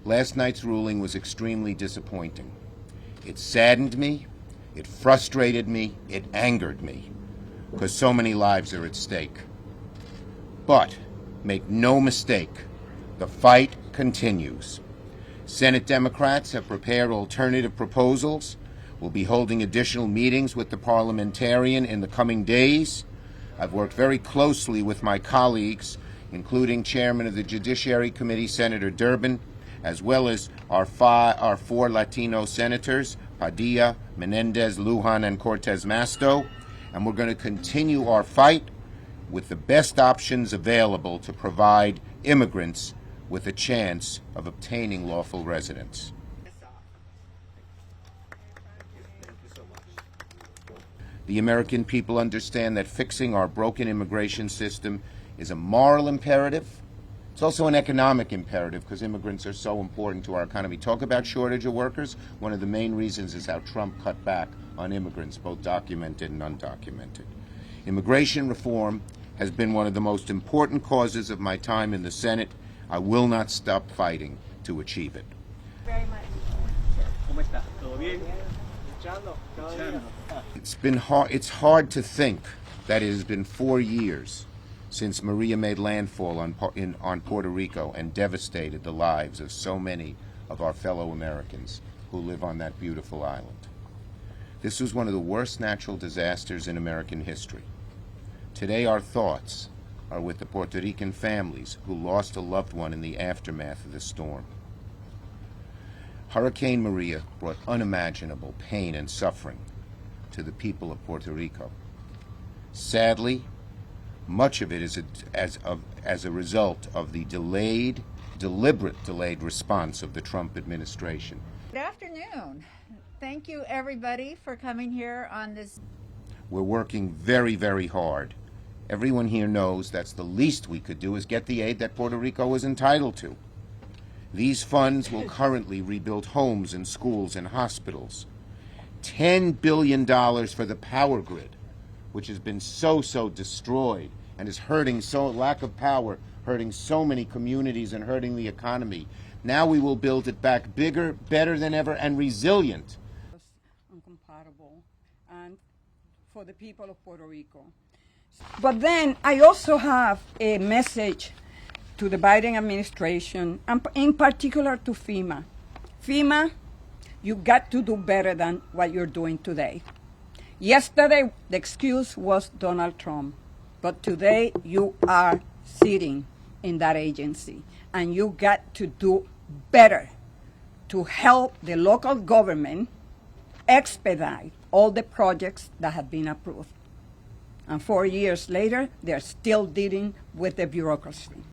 Last night's ruling was extremely disappointing. It saddened me, it frustrated me, it angered me, because so many lives are at stake. But, make no mistake, the fight continues. Senate Democrats have prepared alternative proposals. We'll be holding additional meetings with the parliamentarian in the coming days. I've worked very closely with my colleagues, including Chairman of the Judiciary Committee, Senator Durbin, as well as our four Latino senators, Padilla, Menendez, Lujan, and Cortez Masto, and we're going to continue our fight with the best options available to provide immigrants with a chance of obtaining lawful residence. The American people understand that fixing our broken immigration system is a moral imperative. It's also an economic imperative because immigrants are so important to our economy. Talk about shortage of workers. One of the main reasons is how Trump cut back on immigrants, both documented and undocumented. Immigration reform has been one of the most important causes of my time in the Senate. I will not stop fighting to achieve it. Very much. It's hard to think that it has been 4 years since Maria made landfall on Puerto Rico and devastated the lives of so many of our fellow Americans who live on that beautiful island. This was one of the worst natural disasters in American history. Today our thoughts are with the Puerto Rican families who lost a loved one in the aftermath of the storm. Hurricane Maria brought unimaginable pain and suffering to the people of Puerto Rico. Sadly, much of it is as a result of the deliberate delayed response of the Trump administration. Good afternoon. Thank you, everybody, for coming here on this. We're working very, very hard. Everyone here knows that's the least we could do is get the aid that Puerto Rico is entitled to. These funds will currently rebuild homes and schools and hospitals. $10 billion for the power grid, which has been so destroyed and is hurting lack of power, hurting so many communities and hurting the economy. Now we will build it back bigger, better than ever, and resilient. Incomparable, and for the people of Puerto Rico. But then I also have a message to the Biden administration, and in particular to FEMA. FEMA, you got to do better than what you're doing today. Yesterday, the excuse was Donald Trump, but today you are sitting in that agency, and you got to do better to help the local government expedite all the projects that have been approved. And 4 years later, they're still dealing with the bureaucracy.